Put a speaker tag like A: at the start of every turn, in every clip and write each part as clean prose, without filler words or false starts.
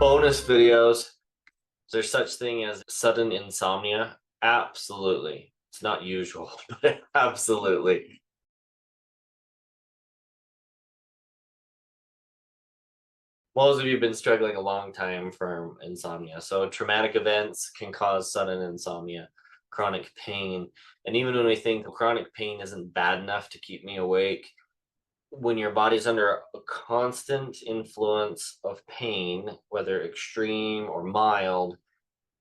A: Bonus videos. Is there such thing as sudden insomnia? Absolutely. It's not usual, but absolutely. Most of you have been struggling a long time from insomnia. So traumatic events can cause sudden insomnia, chronic pain. And even when we think chronic pain isn't bad enough to keep me awake, when your body's under a constant influence of pain, whether extreme or mild,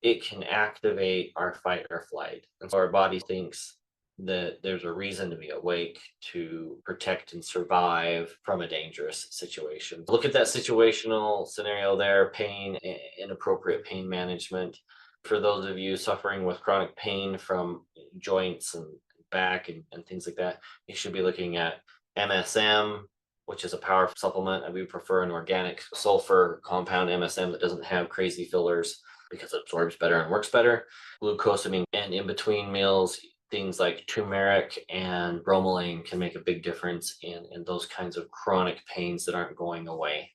A: it can activate our fight or flight. And so our body thinks that there's a reason to be awake to protect and survive from a dangerous situation. Look at that situational scenario there, pain, inappropriate pain management. For those of you suffering with chronic pain from joints and back and things like that, you should be looking at MSM, which is a powerful supplement. And we prefer an organic sulfur compound MSM that doesn't have crazy fillers because it absorbs better and works better. Glucosamine, and in between meals, things like turmeric and bromelain can make a big difference in those kinds of chronic pains that aren't going away.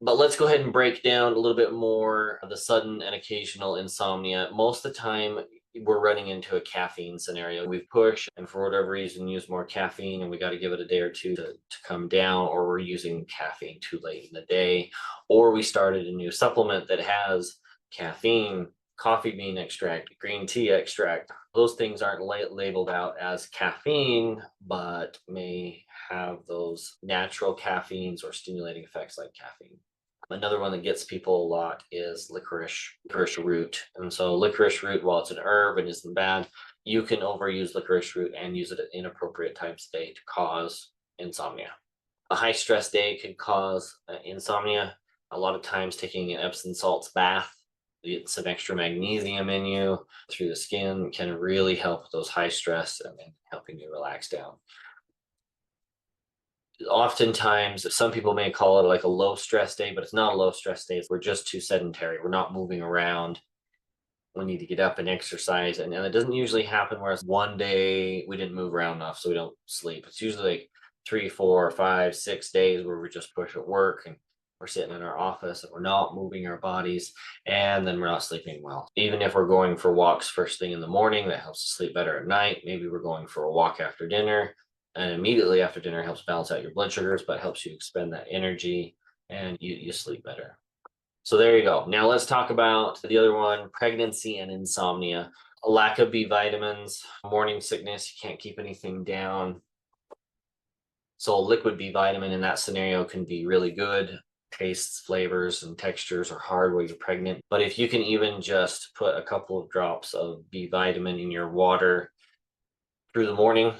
A: But let's go ahead and break down a little bit more of the sudden and occasional insomnia. Most of the time, we're running into a caffeine scenario. We've pushed and for whatever reason use more caffeine, and we got to give it a day or two to come down, or we're using caffeine too late in the day, or we started a new supplement that has caffeine, coffee bean extract, green tea extract. Those things aren't labeled out as caffeine, but may have those natural caffeines or stimulating effects like caffeine. Another one that gets people a lot is licorice root. And so licorice root, while it's an herb and isn't bad, you can overuse licorice root and use it at inappropriate times of day to cause insomnia. A high stress day could cause insomnia. A lot of times taking an Epsom salts bath, get some extra magnesium in you through the skin, can really help with those high stress and helping you relax down. Oftentimes, some people may call it like a low stress day, but it's not a low stress day. We're just too sedentary. We're not moving around. We need to get up and exercise. And it doesn't usually happen whereas one day we didn't move around enough, so we don't sleep. It's usually like 3, 4, 5, 6 days where we just push at work and we're sitting in our office and we're not moving our bodies, and then we're not sleeping well. Even if we're going for walks first thing in the morning, that helps us sleep better at night. Maybe we're going for a walk after dinner, and immediately after dinner helps balance out your blood sugars, but helps you expend that energy and you sleep better. So there you go. Now let's talk about the other one, pregnancy and insomnia. A lack of B vitamins, morning sickness, you can't keep anything down. So a liquid B vitamin in that scenario can be really good. Tastes, flavors, and textures are hard while you're pregnant. But if you can even just put a couple of drops of B vitamin in your water through the morning,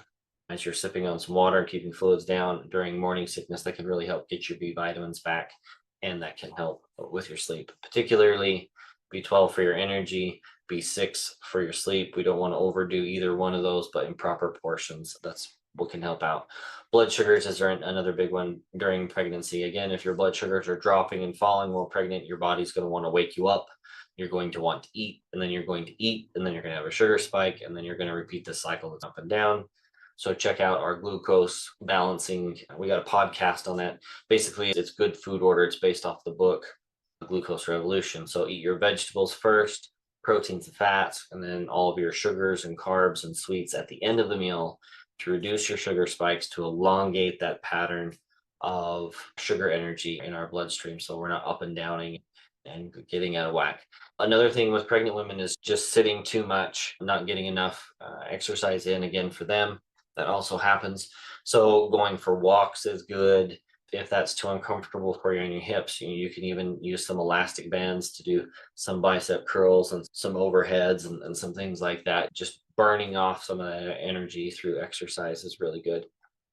A: as you're sipping on some water, keeping fluids down during morning sickness, that can really help get your B vitamins back. And that can help with your sleep, particularly B12 for your energy, B6 for your sleep. We don't want to overdo either one of those, but in proper portions. That's what can help out. Blood sugars is another big one during pregnancy. Again, if your blood sugars are dropping and falling while pregnant, your body's going to want to wake you up. You're going to want to eat, and then you're going to eat, and then you're going to have a sugar spike, and then you're going to repeat this cycle that's up and down. So check out our glucose balancing. We got a podcast on that. Basically, it's good food order. It's based off the book, Glucose Revolution. So eat your vegetables first, proteins and fats, and then all of your sugars and carbs and sweets at the end of the meal to reduce your sugar spikes, to elongate that pattern of sugar energy in our bloodstream so we're not up and downing and getting out of whack. Another thing with pregnant women is just sitting too much, not getting enough exercise in, again, for them. That also happens. So going for walks is good. If that's too uncomfortable for you on your hips, you can even use some elastic bands to do some bicep curls and some overheads and some things like that. Just burning off some of that energy through exercise is really good.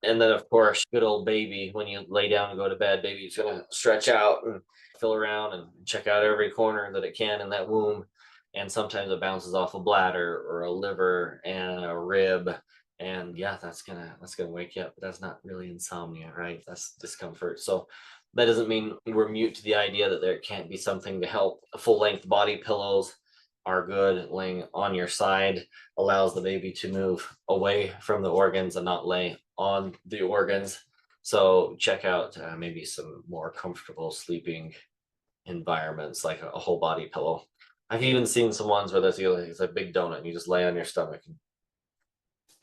A: And then, of course, good old baby, when you lay down and go to bed, baby's going to stretch out and feel around and check out every corner that it can in that womb. And sometimes it bounces off a bladder or a liver and a rib. And yeah, that's gonna wake you up, but that's not really insomnia, right? That's discomfort. So that doesn't mean we're mute to the idea that there can't be something to help. Full-length body pillows are good. Laying on your side allows the baby to move away from the organs and not lay on the organs. So check out maybe some more comfortable sleeping environments, like a whole body pillow. I've even seen some ones where it's a big donut and you just lay on your stomach and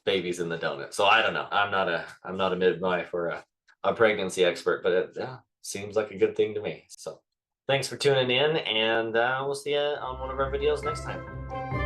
A: baby's in the donut. So I don't know. I'm not a midwife or a pregnancy expert, but it yeah, seems like a good thing to me. So thanks for tuning in, and we'll see you on one of our videos next time.